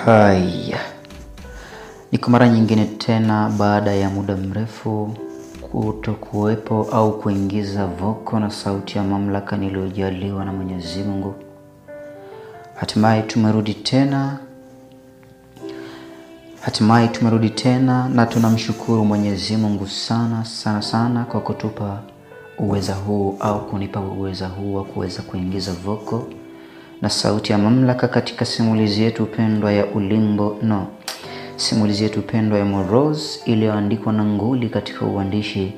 Haya, ni kwa mara nyingine tena baada ya muda mrefu kutokuwepo au kuingiza voko na sauti ya mamlaka niliyojaliwa na Mwenyezi Mungu. Hatimaye tumerudi tena na tunamshukuru Mwenyezi Mungu sana kwa kutupa uweza huu au kunipa uweza huu wa kuweza kuingiza voko na sauti ya mamlaka katika simulizi yetu pendwa ya simulizi yetu pendwa ya Moroz iliyoandikwa na nguli katika uandishi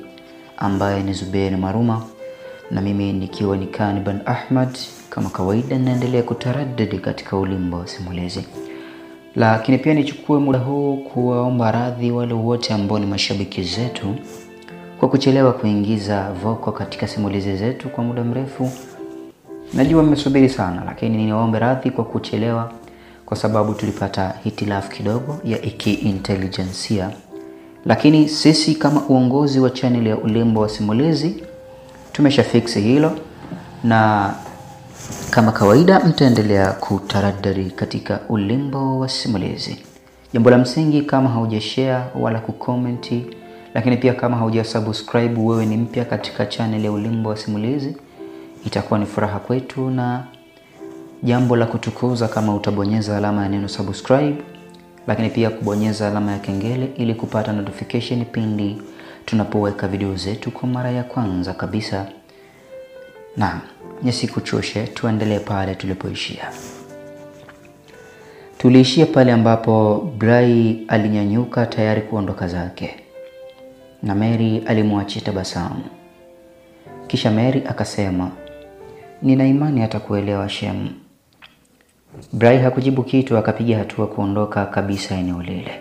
ambaye ni Zuberi Maruma, na mimi nikiwa ni Kaniban Ahmad. Kama kawaida naendelea kutaraddadi katika ulimbo wa simulizi, lakini pia nichukue muda huu kuwaomba radhi wale wote ambao ni mashabiki zetu kwa kuchelewa kuingiza voko katika simulizi zetu kwa muda mrefu. Najua mmesubiri sana, lakini niombe radhi kwa kuchelewa kwa sababu tulipata hitilafu kidogo ya kiintelijensia. Lakini sisi kama uongozi wa channel ya Ulimbo wa Simulizi tumeshafix hilo, na kama kawaida mtaendelea kutaraddari katika Ulimbo wa Simulizi. Jambo la msingi, kama haujashare wala kucomment, lakini pia kama haujasubscribe, wewe ni mpya katika channel ya Ulimbo wa Simulizi, itakuwa ni furaha kwetu na jambo la kutukuza kama utabonyeza alama ya neno subscribe, lakini pia kubonyeza alama ya kengele ili kupata notification pindi tunapoweka video zetu kwa mara ya kwanza kabisa. Na nisikuchoshe, tuendelee pale tulipoishia. Tuliishia pale ambapo Bray alinyanyuka tayari kuondoka zake, na Mary alimwachia tabasamu. Kisha Mary akasema, "Nina imani atakuelewa Shem." Bray hakujibu kitu, akapiga hatua kuondoka kabisa eneo lile.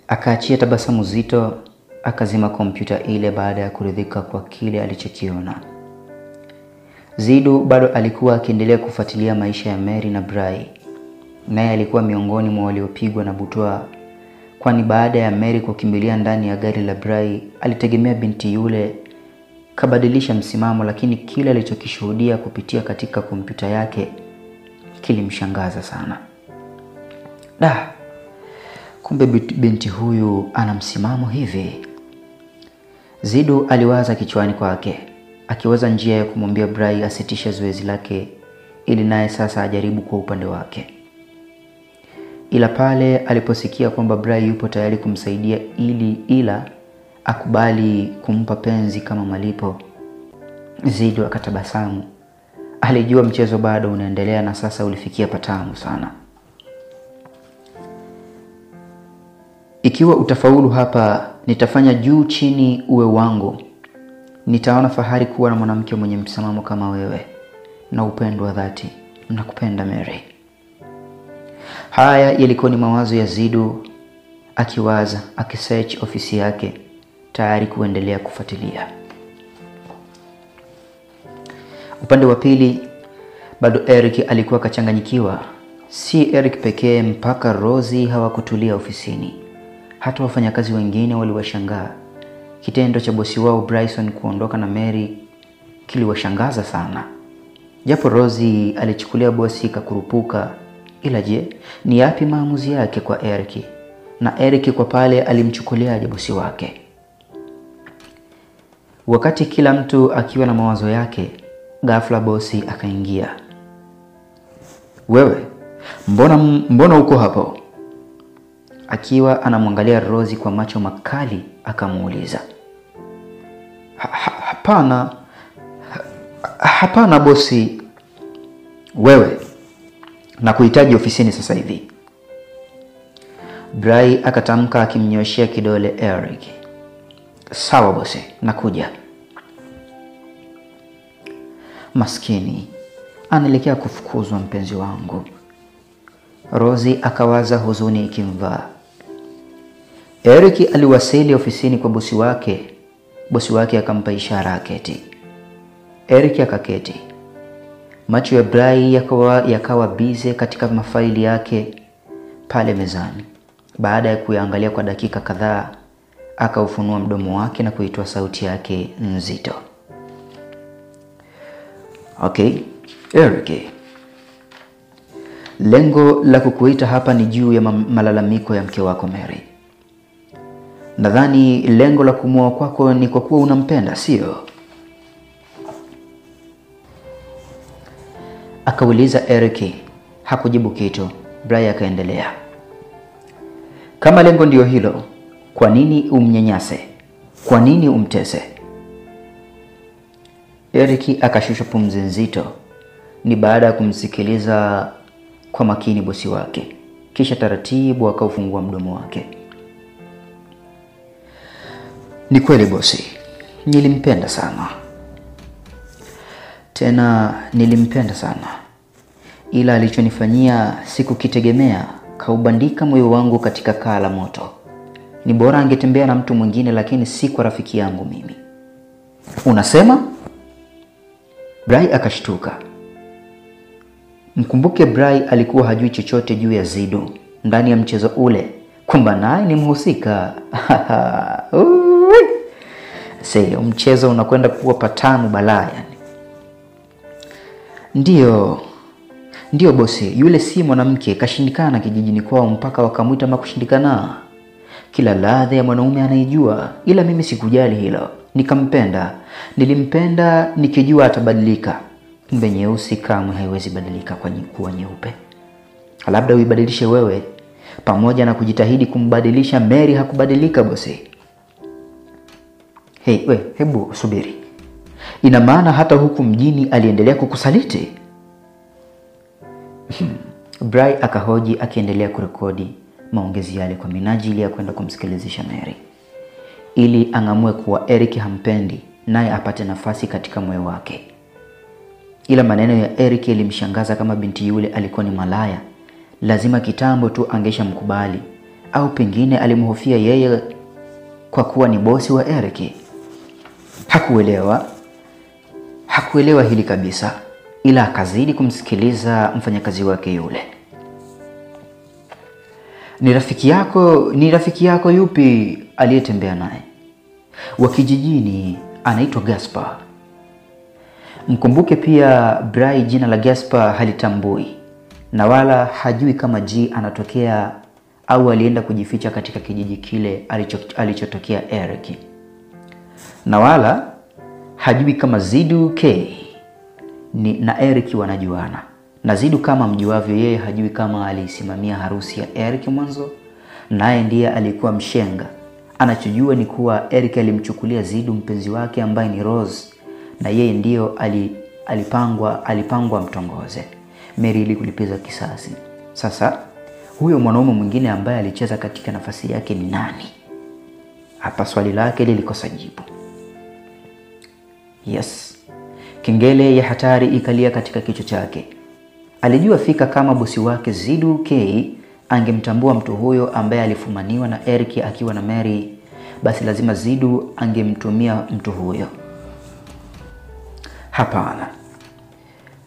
Akaachia tabasamu zito, akazima kompyuta ile baada ya kuridhika kwa kile alichokiona. Zidu bado alikuwa akiendelea kufuatilia maisha ya Mary na Bray. Naye alikuwa miongoni mwa waliopigwa na butwaa, kwani baada ya Mary kukimbilia ndani ya gari la Bray, alitegemea binti yule kabadilisha msimamo, lakini kile alichokishuhudia kupitia katika kompyuta yake kilimshangaza sana. Kumbe binti huyu ana msimamo hivi. Zidu aliwaza kichwani kwake, akiwaza njia ya kumwambia Bray asitishe zoezi lake ili naye sasa ajaribu kwa upande wake. Ila pale aliposikia kwamba Bray yupo tayari kumsaidia ila akubali kumpa penzi kama malipo, Zidu akatabasamu. Alijua mchezo bado unaendelea na sasa ulifikia patamu sana. "Ikiwa utafaulu hapa, nitafanya juu chini uwe wangu. Nitaona fahari kuwa na mwanamke mwenye msimamo kama wewe na upendo wa dhati. Nakupenda Mary." Haya yalikuwa ni mawazo ya Zidu, akiwaza, akisearch ofisi yake tayari kuendelea kufuatilia. Upande wa pili bado Eric alikuwa kachanganyikiwa. Si Eric pekee, mpaka Rosie hawakutulia ofisini. Hata wafanyakazi wengine waliwashangaa. Kitendo cha bosi wao Bryson kuondoka na Mary kiliwashangaza sana. Japo Rosie alichukulia bosi kakurupuka, ila je, ni yapi maamuzi yake kwa Eric? Na Eric kwa pale alimchukuliaje bosi wake? Wakati kila mtu akiwa na mawazo yake, ghafla bosi akaingia. "Wewe, mbona uko hapo?" Akiwa anamwangalia Rosie kwa macho makali, akamuuliza. Hapana bosi." "Wewe, nakuhitaji ofisini sasa hivi." Bray akatamka akimnyoshia kidole Eric. "Sawa bosi, nakuja." Maskini, anaelekea kufukuzwa mpenzi wangu. Rosie akawaza, huzuni ikimvaa. Eric aliwasili ofisini kwa bosi wake. Bosi wake akampa ishara aketi. Eric akaketi. Macho ya Bray yakawa bize katika mafaili yake pale mezani. Baada ya kuyaangalia kwa dakika kadhaa, akaufunua mdomo wake na kuitoa sauti yake nzito. "Okay, Eric, Lengo la kukuita hapa ni juu ya malalamiko ya mke wako Mary. Nadhani lengo la kumuoa kwako ni kwa kuwa unampenda, sio? Akauliza Eric. Hakujibu kitu. Bray akaendelea. Kama lengo ndio hilo, kwa nini umnyanyase? Kwa nini umtese? Eric akashusha pumzi nzito. Ni baada ya kumsikiliza kwa makini bosi wake. Kisha taratibu akaufungua mdomo wake. Ni kweli bosi, nilimpenda sana. Tena nilimpenda sana. Ila alichonifanyia sikukitegemea, kaubandika moyo wangu katika kaa la moto. Ni bora angetembea na mtu mwingine, lakini si kwa rafiki yangu mimi. Unasema? Bray akashtuka. Mkumbuke Bray alikuwa hajui chochote juu ya Zidu ndani ya mchezo ule, kwamba naye ni mhusika. Sasa mchezo unakwenda kuwa patamu balaa yani. Ndio bosi, yule si mwanamke, kashindikana kijijini kwao mpaka wakamuita makushindikana. Kila ladha ya mwanaume anaijua, ila mimi sikujali hilo. Nikampenda. Nilimpenda nikijua atabadilika. Kumbe nyeusi kamwe haiwezi badilika kwa kuwa nyeupe. Labda uibadilishe wewe. Pamoja na kujitahidi kumbadilisha, Mary hakubadilika bosi. Hebu subiri. Ina maana hata huku mjini aliendelea kukusaliti? Bray akahoji akiendelea kurekodi maongezi yale kwa minajili ya kwenda kumsikilizisha Mary, ili angamue kuwa Eric hampendi naye apate nafasi katika moyo wake. Ila maneno ya Eric yalimshangaza. Kama binti yule alikuwa ni malaya, lazima kitambo tu angesha mkubali, au pengine alimhofia yeye kwa kuwa ni bosi wa Eric. Hakuelewa hili kabisa, ila akazidi kumsikiliza mfanyakazi wake yule. Ni rafiki yako yupi aliyetembea naye? Wa kijijini, anaitwa Gaspar. Mkumbuke pia Bray jina la Gaspar halitambui, na wala hajui kama G anatokea au alienda kujificha katika kijiji kile alichotokea Eric. Na wala hajui kama Zidu K na Eric wanajuana. Na Zidu kama mjuavyo yeye hajui kama alisimamia harusi ya Eric mwanzo, naye ndiye alikuwa mshenga. Anachojua ni kuwa Eric alimchukulia Zidu mpenzi wake ambaye ni Rose, na yeye ndio alipangwa mtongoze Mary ili kulipiza kisasi. Sasa huyo mwanaume mwingine ambaye alicheza katika nafasi yake ni nani? Hapa swali lake lilikosa jibu. Yes. Kengele ya hatari ikalia katika kichwa chake. Alijua fika kama bosi wake Zidu K angemtambua mtu huyo ambaye alifumaniwa na Eric akiwa na Mary, basi lazima Zidu angemtumia mtu huyo. Hapana.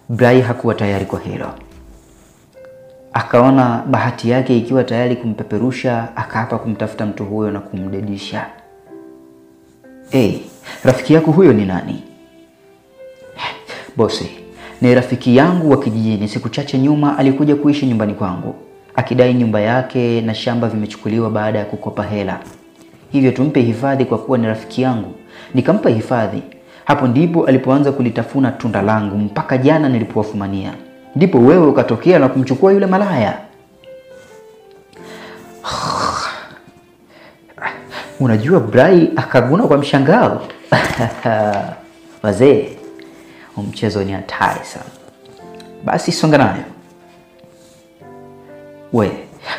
Bray hakuwa tayari kwa hilo. Akaona bahati yake ikiwa tayari kumpeperusha, akaapa kumtafuta mtu huyo na kumdedisha. Rafiki yako huyo ni nani? Bosi, ni rafiki yangu wa kijijini. Siku chache nyuma alikuja kuishi nyumbani kwangu, akidai nyumba yake na shamba vimechukuliwa baada ya kukopa hela. Hivyo tumpe hifadhi kwa kuwa ni rafiki yangu. Nikampa hifadhi. Hapo ndipo alipoanza kulitafuna tunda langu mpaka jana nilipowafumania. Ndipo wewe ukatokea na kumchukua yule malaya. Unajua Bray akaguna kwa mshangao. Wazee, mchezo ni hatari sana. Basi songa nayo.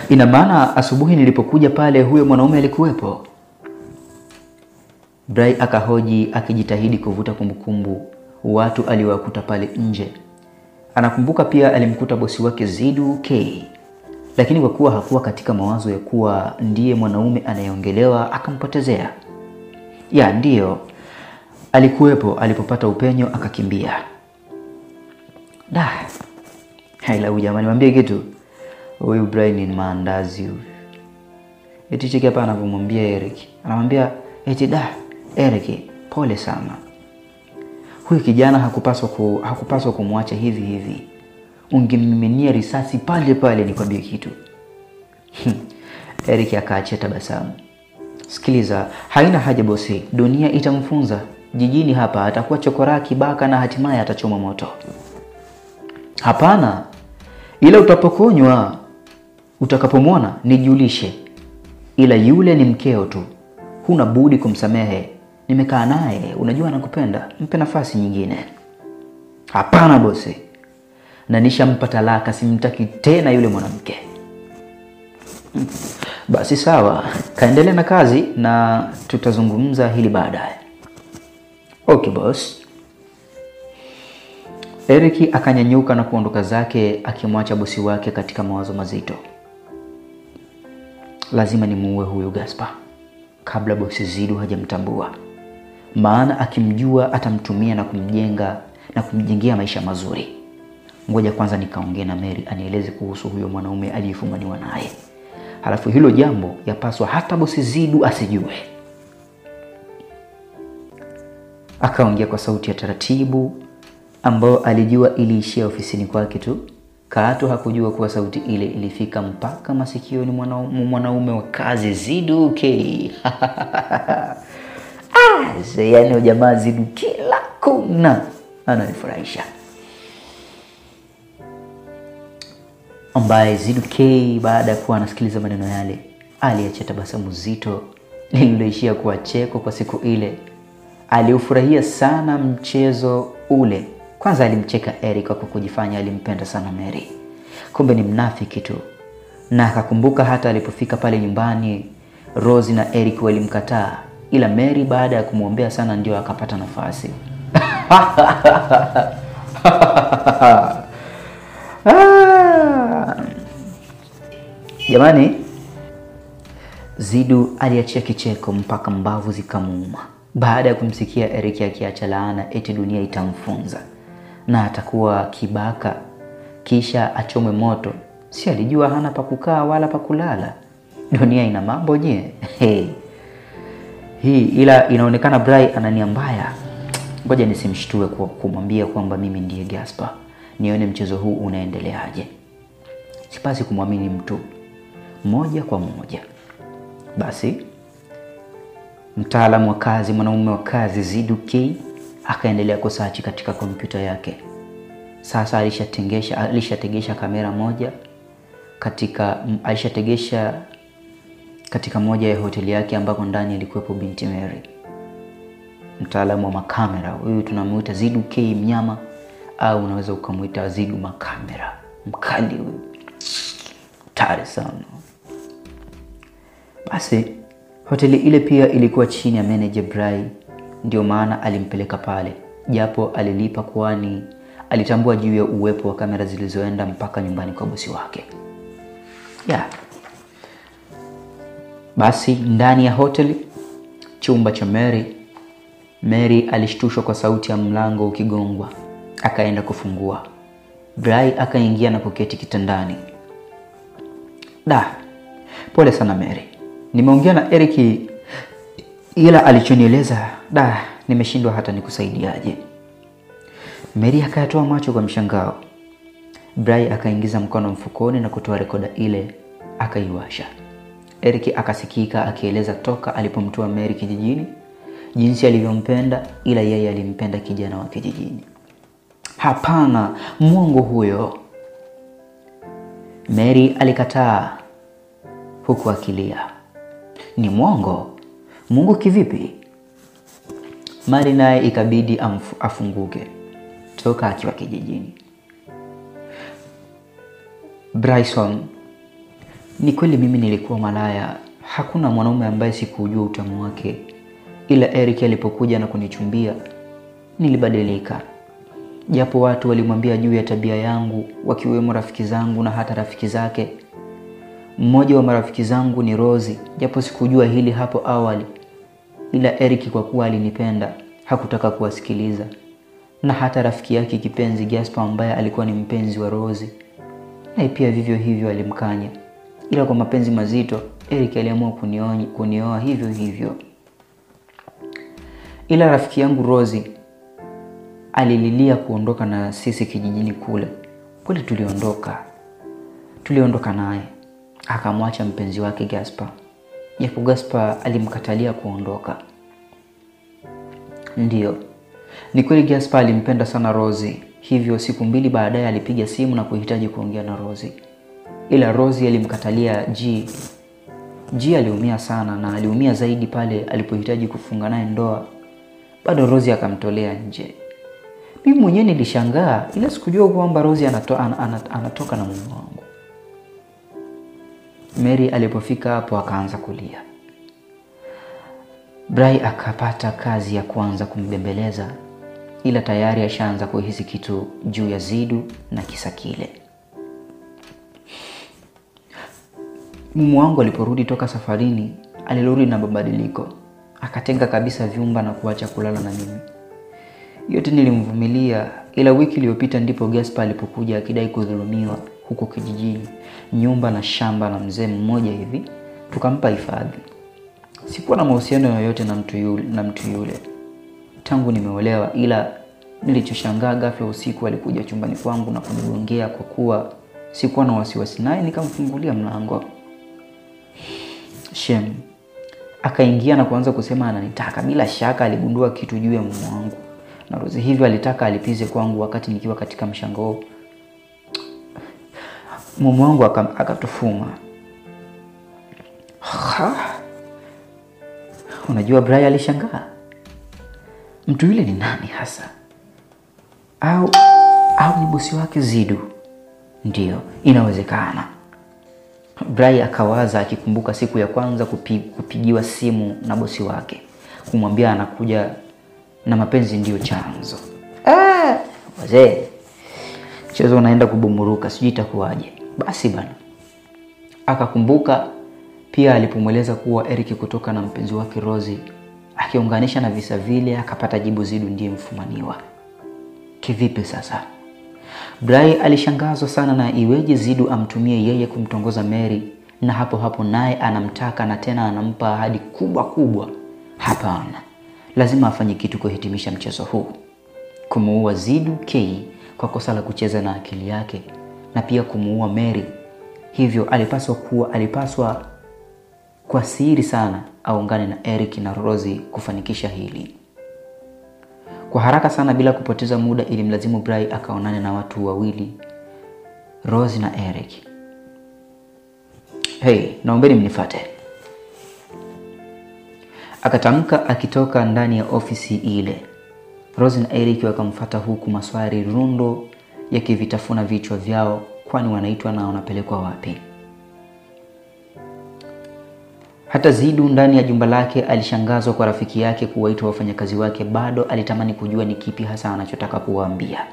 Ina maana asubuhi nilipokuja pale huyo mwanaume alikuwepo? Bray akahoji akijitahidi kuvuta kumbukumbu watu aliwakuta pale nje. Anakumbuka pia alimkuta bosi wake Zidu K, lakini kwa kuwa hakuwa katika mawazo ya kuwa ndiye mwanaume anayeongelewa akampotezea. Ndio. Alikuwepo, alipopata upenyo akakimbia. Haila jamani, mwambie kitu. Huyu Bray ni maandazi huyu. Eti cheki hapa anapomwambia Eric. Anamwambia Eric, pole sana. Huyu kijana hakupaswa kumwacha hivi. ungemiminia risasi pale pale, nikwambie kitu. Eric akaachia tabasamu. Sikiliza, haina haja bosi, dunia itamfunza. Jijini hapa atakuwa chokora, kibaka na hatimaye atachoma moto. Hapana, ila utapokonywa. Utakapomwona nijulishe. Ila yule ni mkeo tu, huna budi kumsamehe. Nimekaa naye, unajua anakupenda, mpe nafasi nyingine. Hapana bosi, na nishampa talaka, simtaki tena yule mwanamke. Basi sawa, kaendelea na kazi na tutazungumza hili baadaye. Okay boss. Eric akanyanyuka na kuondoka zake, akimwacha bosi wake katika mawazo mazito. Lazima nimuue huyu Gaspar kabla bosi Zidu hajamtambua. Maana akimjua atamtumia na kumjengea maisha mazuri. Ngoja kwanza nikaongee na Mary anieleze kuhusu huyo mwanaume aliyefumaniwa naye. Halafu hilo jambo yapaswa hata bosi Zidu asijue. Akaongea kwa sauti ya taratibu ambayo alijua iliishia ofisini kwake tu. Kato hakujua kuwa sauti ile ilifika mpaka masikioni mwanaume wa kazi Zidu K. Yani jamaa Zidu kila kuna ananifurahisha. Ambaye Zidu K baada ya kuwa anasikiliza maneno yale, aliacha tabasamu zito lililoishia kuwa cheko kwa siku ile. Aliufurahia sana mchezo ule. Kwanza alimcheka Eric kwa kujifanya alimpenda sana Mary. Kumbe ni mnafiki tu. Na akakumbuka hata alipofika pale nyumbani, Rose na Eric walimkataa, ila Mary baada ya kumwombea sana ndio akapata nafasi. Jamani, Zidu aliachia kicheko mpaka mbavu zikamuuma. Baada ya kumsikia Eric akiacha laana eti dunia itamfunza na atakuwa kibaka kisha achome moto. Si alijua hana pa kukaa wala pa kulala. Dunia ina mambo je. Hii ila inaonekana Bray ana nia mbaya. Ngoja nisimshtue kwa kumwambia kwamba mimi ndiye Gaspar. Nione mchezo huu unaendeleaje. Sipasi kumwamini mtu moja kwa moja. Basi mtaalamu wa kazi, mwanamume wa kazi Zidu K akaendelea kusearch katika kompyuta yake. Sasa alishategesha kamera moja katika moja ya hoteli yake ambako ndani alikuwepo binti Mary. Mtaalamu wa makamera huyu tunamuita Zidu K mnyama, au unaweza ukamuita Zidu makamera. Mkali huyu. Tare sana. Basi hoteli ile pia ilikuwa chini ya manager Bray, ndio maana alimpeleka pale. Japo alilipa kwani alitambua juu ya uwepo wa kamera zilizoenda mpaka nyumbani kwa bosi wake. Basi ndani ya hoteli, chumba cha Mary alishtushwa kwa sauti ya mlango ukigongwa. Akaenda kufungua. Bray akaingia na kuketi kitandani. Pole sana Mary. Nimeongea na Eric ila alichonieleza, nimeshindwa hata nikusaidiaje. Mary akatoa macho kwa mshangao. Bray akaingiza mkono mfukoni na kutoa rekoda ile, akaiwasha. Eric akasikika akieleza toka alipomtoa Mary kijijini, jinsi alivyompenda, ila yeye alimpenda kijana wa kijijini. Hapana, mwongo huyo. Mary alikataa huku akilia. Ni mwongo? Mungu kivipi? Mary naye ikabidi afunguke toka akiwa kijijini. Bryson, ni kweli mimi nilikuwa malaya. Hakuna mwanaume ambaye sikujua utamu wake. Ila Eric alipokuja na kunichumbia, nilibadilika. Japo watu walimwambia juu ya tabia yangu, wakiwemo rafiki zangu na hata rafiki zake. Mmoja wa marafiki zangu ni Rose, japo sikujua hili hapo awali. Ila Eric kwa kuwa alinipenda, hakutaka kuwasikiliza. Na hata rafiki yake kipenzi Gaspar ambaye alikuwa ni mpenzi wa Rose, na pia vivyo hivyo alimkanya. Ila kwa mapenzi mazito, Eric aliamua kunioa hivyo hivyo. Ila rafiki yangu Rose alililia kuondoka na sisi kijijini kule, Kweli tuliondoka naye. Akamwacha mpenzi wake Gaspar. Japo Gaspar alimkatalia kuondoka. Ndiyo, ni kweli Gaspar alimpenda sana Rosie. Hivyo siku 2 baadaye alipiga simu na kuhitaji kuongea na Rosie. Ila Rosie alimkatalia G aliumia sana, na aliumia zaidi pale alipohitaji kufunga naye ndoa. Bado Rosie akamtolea nje. Mimi mwenyewe nilishangaa, ila sikujua kwamba Rosie anatoka na mume wangu. Mary alipofika hapo akaanza kulia. Bray akapata kazi ya kuanza kumbembeleza, ila tayari ashaanza kuhisi kitu juu ya Zidu na kisa kile. Mume wangu aliporudi toka safarini, alirudi na mabadiliko. Akatenga kabisa vyumba na kuacha kulala na mimi. Yote nilimvumilia, ila wiki iliyopita ndipo Gaspar alipokuja akidai kudhulumiwa huko kijijini, nyumba na shamba na mzee mmoja hivi, tukampa hifadhi. Sikuwa na mahusiano yoyote na mtu yule tangu nimeolewa, ila nilichoshangaa ghafla usiku alikuja chumbani kwangu na kunigongea. Kwa kuwa sikuwa na wasiwasi naye, nikamfungulia mlango. Shem akaingia na kuanza kusema ananitaka. Bila shaka aligundua kitu juu ya mume wangu, na Rosie hivyo alitaka alipize kwangu wakati nikiwa katika mshangao. Mume wangu akatufuma. Unajua Bray alishangaa. Mtu yule ni nani hasa? Au ni bosi wake Zidu? Ndiyo, inawezekana. Bray akawaza akikumbuka siku ya kwanza kupigiwa simu na bosi wake kumwambia anakuja na mapenzi ndiyo chanzo. Wazee, mchezo unaenda kubumuruka, sijui itakuwaje. Basi bana. Akakumbuka pia alipomweleza kuwa Eric kutoka na mpenzi wake Rosie, akiunganisha na visa vile akapata jibu Zidu ndiye mfumaniwa. Kivipi sasa? Bray alishangazwa sana na iweje Zidu amtumie yeye kumtongoza Mary, na hapo naye anamtaka na tena anampa ahadi kubwa. Hapana, lazima afanye kitu kuhitimisha mchezo huu. Kumuua Zidu K kwa kosa la kucheza na akili yake, na pia kumuua Mary. Hivyo alipaswa kwa siri sana aungane na Eric na Rosie kufanikisha hili. Kwa haraka sana bila kupoteza muda ilimlazimu Bray akaonane na watu wawili, Rosie na Eric. Hey, naombeni mnifuate. Akatamka akitoka ndani ya ofisi ile. Rosie na Eric wakamfuata huku maswali rundo yakivitafuna vichwa vyao, kwani wanaitwa na wanapelekwa wapi. Hata Zidu ndani ya jumba lake alishangazwa kwa rafiki yake kuwaita wafanyakazi wake. Bado alitamani kujua ni kipi hasa anachotaka kuwaambia.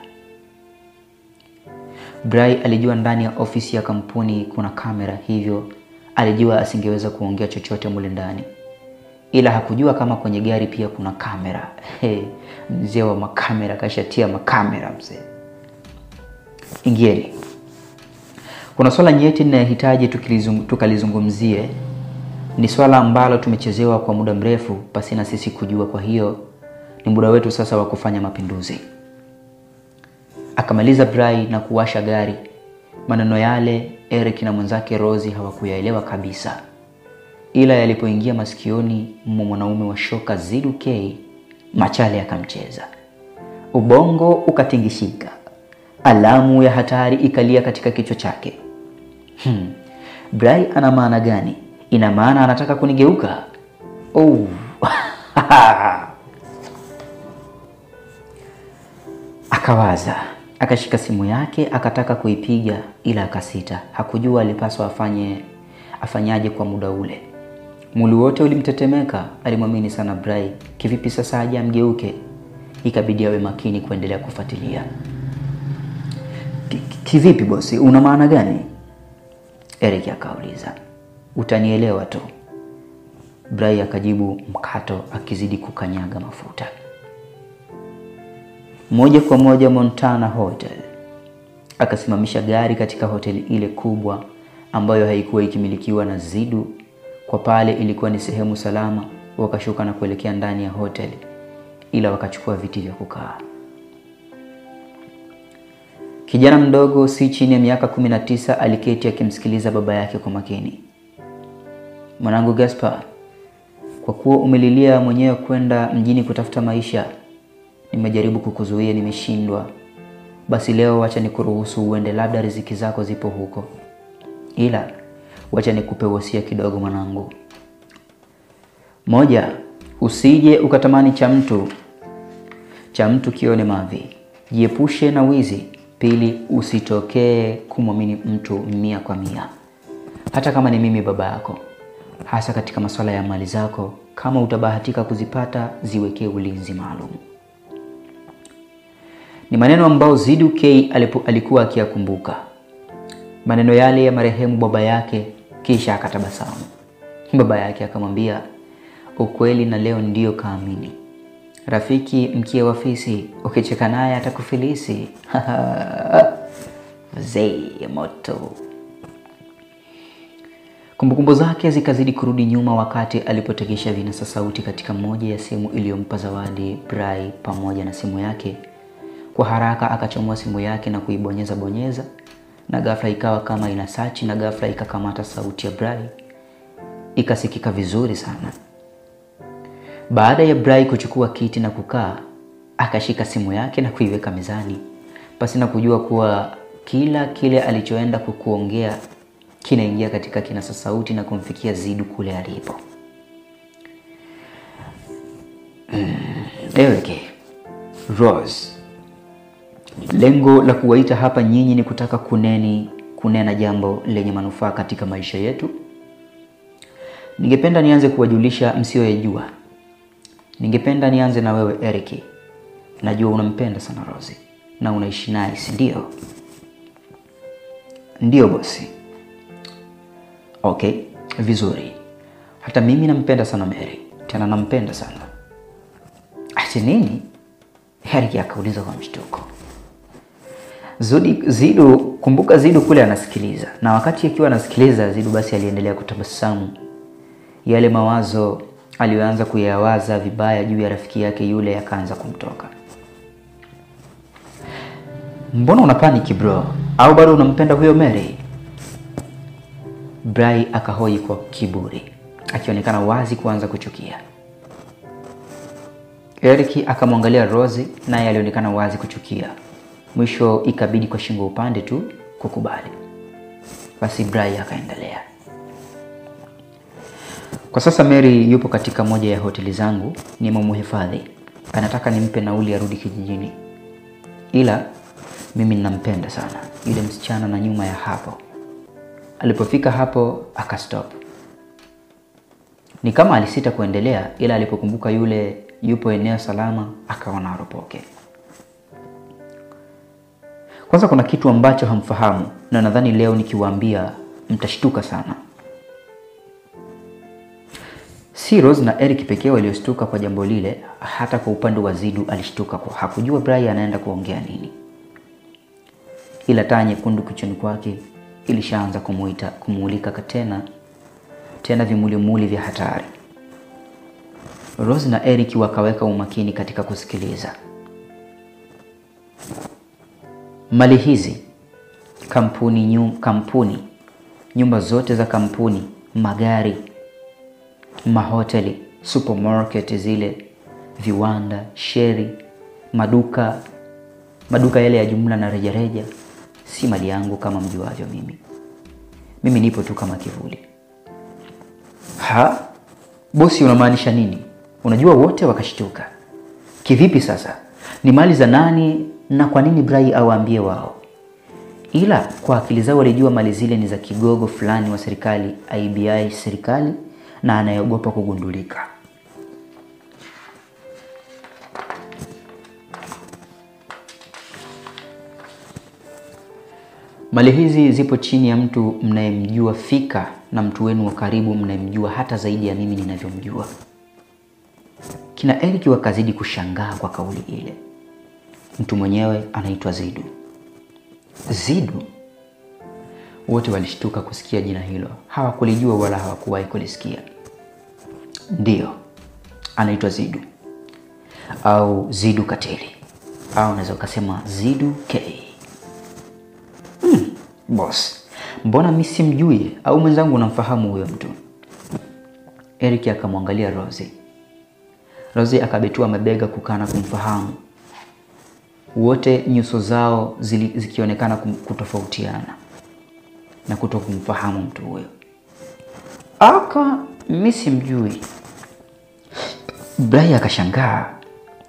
Bray alijua ndani ya ofisi ya kampuni kuna kamera, hivyo alijua asingeweza kuongea chochote mule ndani. Ila hakujua kama kwenye gari pia kuna kamera. Mzee wa makamera kashatia makamera mzee. Ingieni. Kuna swala nyeti ninahitaji tukalizungumzie. Ni swala ambalo tumechezewa kwa muda mrefu pasi na sisi kujua, kwa hiyo ni muda wetu sasa wa kufanya mapinduzi. Akamaliza Bray na kuwasha gari. Maneno yale Eric na mwenzake Rosie hawakuyaelewa kabisa. Ila yalipoingia masikioni mwanaume wa shoka Zidu K, machale akamcheza. Ubongo ukatingishika. Alamu ya hatari ikalia katika kichwa chake. Bray ana maana gani? Ina maana anataka kunigeuka? Akawaza, akashika simu yake akataka kuipiga, ila akasita. Hakujua alipaswa afanyaje kwa muda ule. Mwili wote ulimtetemeka. Alimwamini sana Bray. Kivipi sasa aje amgeuke? Ikabidi awe makini kuendelea kufuatilia. Kivipi bosi? Una maana gani? Eric akauliza. Utanielewa tu. Bray akajibu mkato akizidi kukanyaga mafuta. Moja kwa moja Montana Hotel. Akasimamisha gari katika hoteli ile kubwa ambayo haikuwa ikimilikiwa na Zidu. Kwa pale ilikuwa ni sehemu salama. Wakashuka na kuelekea ndani ya hoteli, ila wakachukua viti vya kukaa. Kijana mdogo si chini ya miaka 19 aliketi akimsikiliza baba yake kwa makini. Mwanangu Gaspar, kwa kuwa umelilia mwenyewe kwenda mjini kutafuta maisha, nimejaribu kukuzuia, nimeshindwa. Basi leo wacha nikuruhusu uende, labda riziki zako zipo huko. Ila wacha nikupe wasia kidogo mwanangu. 1, usije ukatamani cha mtu kione mavi. Jiepushe na wizi. 2, usitokee kumwamini mtu 100%. Hata kama ni mimi baba yako. Hasa katika masuala ya mali zako, kama utabahatika kuzipata, ziwekee ulinzi maalum. Ni maneno ambao Zidu K alikuwa akiyakumbuka. Maneno yale ya marehemu baba yake, kisha akatabasamu. Baba yake akamwambia, ukweli na leo ndio kaamini. Rafiki mkia wa fisi, ukicheka naye atakufilisi. Mzee moto. Kumbukumbu zake zikazidi kurudi nyuma wakati alipotegesha vinasa sauti katika moja ya simu iliyompa zawadi Brai pamoja na simu yake. Kwa haraka akachomoa simu yake na kuibonyeza, na ghafla ikawa kama ina search, na ghafla ikakamata sauti ya Brai. Ikasikika vizuri sana. Baada ya Brai kuchukua kiti na kukaa, akashika simu yake na kuiweka mezani, pasi na kujua kuwa kila kile alichoenda kukuongea kinaingia katika kinasa sauti na kumfikia Zidu kule alipo. Eweke, Rose, lengo la kuwaita hapa nyinyi ni kutaka kunena jambo lenye manufaa katika maisha yetu. Ningependa nianze kuwajulisha msioyajua. Ningependa nianze na wewe Eric. Najua unampenda sana Rose na unaishi naye, si ndio? Ndio bosi. Okay, vizuri. Hata mimi nampenda sana Mary. Tena nampenda sana. Ati nini? Eric akauliza kwa mshtuko. Zidu, kumbuka Zidu kule anasikiliza. Na wakati akiwa anasikiliza, Zidu basi aliendelea kutabasamu. Yale mawazo aliyoanza kuyawaza vibaya juu ya rafiki yake yule yakaanza kumtoka. Mbona unapaniki bro? Au bado unampenda huyo Mary? Brai akahoi kwa kiburi, akionekana wazi kuanza kuchukia. Eric akamwangalia Rose, naye alionekana wazi kuchukia. Mwisho ikabidi kwa shingo upande tu kukubali. Basi Brai akaendelea. Kwa sasa Mary yupo katika moja ya hoteli zangu, nimemhifadhi. Anataka nimpe nauli arudi kijijini. Ila mimi ninampenda sana yule msichana, na nyuma ya hapo. Alipofika hapo akastop. Ni kama alisita kuendelea, ila alipokumbuka yule yupo eneo salama akaona aropoke. Kwanza kuna kitu ambacho hamfahamu, na nadhani leo nikiwaambia mtashtuka sana. Si Rose na Eric pekee walioshtuka kwa jambo lile, hata kwa upande wa Zidu alishtuka kwa hakujua Brai anaenda kuongea nini. Ila taa nyekundu kichwani kwake ilishaanza kumulika tena vimulimuli vya hatari. Rose na Eric wakaweka umakini katika kusikiliza. Mali hizi, kampuni, nyumba zote za kampuni, magari, mahoteli, supermarket zile, viwanda, sheri, maduka yale ya jumla na rejareja, si mali yangu kama mjuavyo mimi. Mimi nipo tu kama kivuli. Bosi unamaanisha nini? Unajua wote wakashtuka. Kivipi sasa? Ni mali za nani na kwa nini Brai awaambie wao? Ila kwa akili zao walijua mali zile ni za kigogo fulani wa serikali, IBI serikali, na anayeogopa kugundulika. Mali hizi zipo chini ya mtu mnayemjua fika, na mtu wenu wa karibu mnayemjua hata zaidi ya mimi ninavyomjua. Kina Eric wakazidi kushangaa kwa kauli ile. Mtu mwenyewe anaitwa Zidu. Zidu? Wote walishtuka kusikia jina hilo. Hawakulijua wala hawakuwahi kulisikia. Ndio, anaitwa Zidu. Au Zidu Kateli. Au unaweza ukasema Zidu K. boss, mbona mimi simjui au mwenzangu unamfahamu huyo mtu? Eric akamwangalia Rosie. Rosie akabetua mabega kukana kumfahamu. Wote nyuso zao zikionekana kutofautiana na kutokumfahamu mtu huyo. Mimi simjui. Bray akashangaa.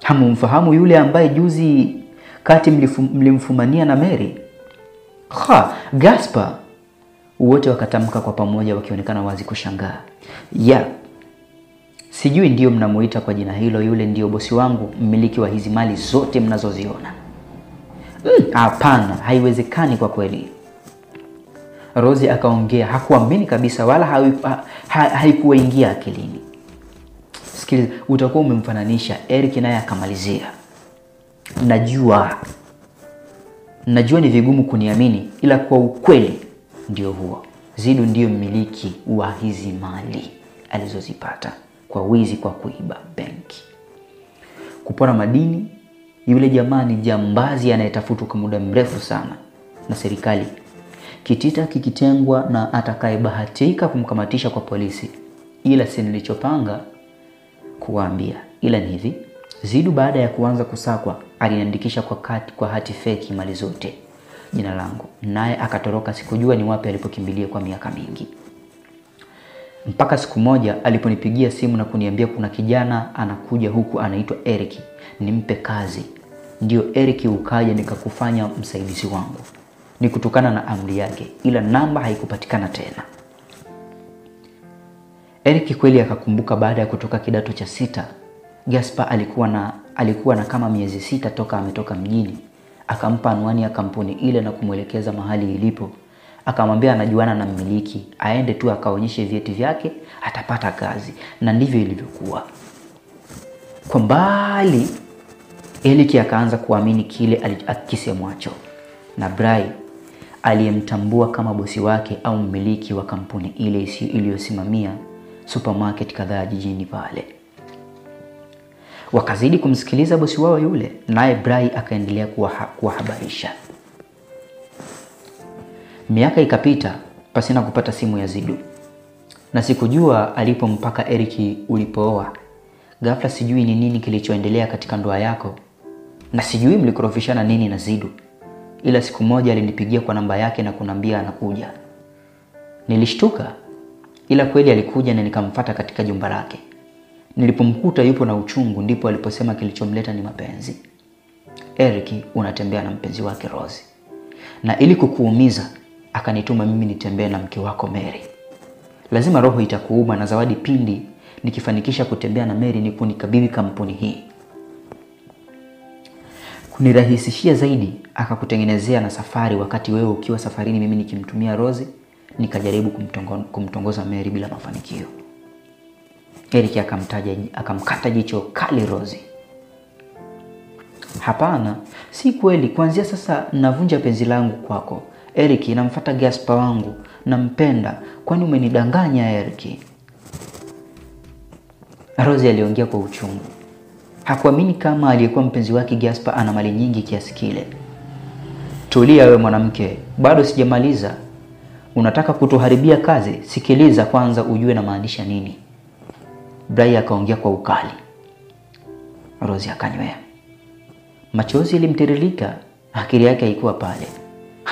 Hamumfahamu yule ambaye juzi kati mlimfumania na Mary? Gaspar. Wote wakatamka kwa pamoja wakionekana wazi kushangaa. Sijui ndio mnamuita kwa jina hilo, yule ndio bosi wangu, mmiliki wa hizi mali zote mnazoziona. Hapana, haiwezekani kwa kweli. Rosie akaongea, hakuamini kabisa wala haikuingia akilini. Sikiliza, utakuwa umemfananisha. Eric naye akamalizia. Najua ni vigumu kuniamini, ila kwa ukweli ndio huo. Zidu ndio mmiliki wa hizi mali alizozipata kwa wizi, kwa kuiba benki, kupora madini. Yule jamaa ni jambazi anayetafutwa kwa muda mrefu sana na serikali. Kitita kikitengwa na atakayebahatika kumkamatisha kwa polisi. Ila si nilichopanga kuwaambia. Ila ni hivi, Zidu baada ya kuanza kusakwa aliandikisha kwa hati feki mali zote jina langu, naye akatoroka. Sikujua ni wapi alipokimbilia kwa miaka mingi. Mpaka siku moja aliponipigia simu na kuniambia kuna kijana anakuja huku anaitwa Eric, nimpe kazi. Ndio Eric ukaja nikakufanya msaidizi wangu. Ni kutokana na amri yake, ila namba haikupatikana tena. Eric kweli akakumbuka baada ya kutoka kidato cha 6, Gaspar alikuwa na kama miezi 6 toka ametoka mjini. Akampa anwani ya kampuni ile na kumwelekeza mahali ilipo. Akamwambia anajuana na mmiliki, aende tu akaonyeshe vyeti vyake atapata kazi. Na ndivyo ilivyokuwa. Kwa mbali Eric akaanza kuamini kile akisemwacho. Na Bray aliyemtambua kama bosi wake au mmiliki wa kampuni ile iliyosimamia supermarket kadhaa jijini pale. Wakazidi kumsikiliza bosi wao yule, naye Bray akaendelea kuwahabarisha. Miaka ikapita pasina kupata simu ya Zidu. Na sikujua alipo mpaka Eric ulipooa. Ghafla sijui ni nini kilichoendelea katika ndoa yako. Na sijui mlikorofishana nini na Zidu. Ila siku moja alinipigia kwa namba yake na kunambia anakuja. Nilishtuka, ila kweli alikuja na nikamfuata katika jumba lake. Nilipomkuta yupo na uchungu ndipo aliposema kilichomleta ni mapenzi. Eric unatembea na mpenzi wake Rosie. Na ili kukuumiza akanituma mimi nitembee na mke wako Mary. Lazima roho itakuuma na zawadi pindi nikifanikisha kutembea na Mary ni kunikabidhi kampuni hii. Kunirahisishia zaidi akakutengenezea na safari wakati wewe ukiwa safarini, mimi nikimtumia Rosie nikajaribu kumtongoza Mary bila mafanikio. Eric akamkata jicho kali Rosie. Hapana, si kweli, kuanzia sasa navunja penzi langu kwako. Eric, namfuata Gaspar wangu, nampenda, kwani umenidanganya Eric? Rosie aliongea kwa uchungu. Hakuamini kama aliyekuwa mpenzi wake Gaspar ana mali nyingi kiasi kile. Tulia wewe mwanamke, bado sijamaliza. Unataka kutuharibia kazi? Sikiliza kwanza ujue na maanisha nini. Bray akaongea kwa ukali. Rosie akanywea. Machozi yalimtiririka, akili yake haikuwa pale.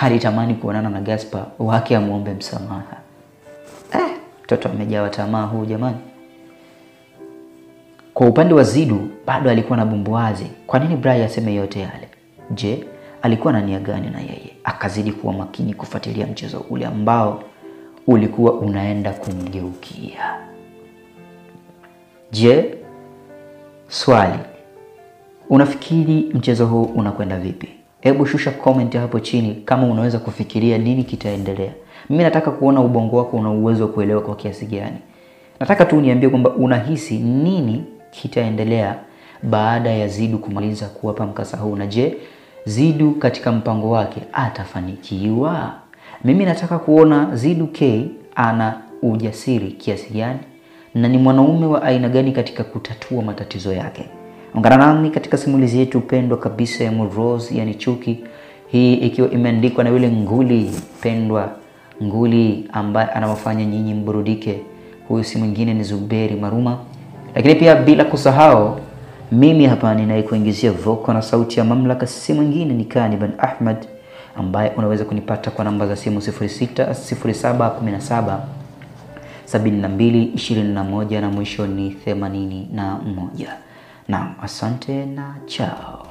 Alitamani kuonana na Gaspar wake amuombe msamaha. Mtoto amejawa tamaa huu jamani. Kwa upande wa Zidu bado alikuwa na bumbuazi. Kwa nini Bray aseme yote yale? Je, alikuwa na nia gani na yeye? Akazidi kuwa makini kufuatilia mchezo ule ambao ulikuwa unaenda kumgeukia. Je, swali, unafikiri mchezo huu unakwenda vipi? Hebu shusha comment hapo chini kama unaweza kufikiria nini kitaendelea. Mimi nataka kuona ubongo wako una uwezo wa kuelewa kwa kiasi gani. Nataka tu uniambie kwamba unahisi nini kitaendelea baada ya Zidu kumaliza kuwapa mkasa huu. Na je, Zidu katika mpango wake atafanikiwa? Mimi nataka kuona Zidu K ana ujasiri kiasi gani na ni mwanaume wa aina gani katika kutatua matatizo yake. Ungana nami katika simulizi yetu pendwa kabisa ya Rose yani Chuki hii ikiwa imeandikwa na yule nguli pendwa, nguli ambaye anawafanya nyinyi mburudike. Huyu si mwingine ni Zuberi Maruma. Lakini pia bila kusahau, mimi hapa ninayekuingizia voko na sauti ya mamlaka si mwingine ni Kaniban Ahmad, ambaye unaweza kunipata kwa namba za simu 060717 7221 na mwisho ni 81. Naam, asante na chao.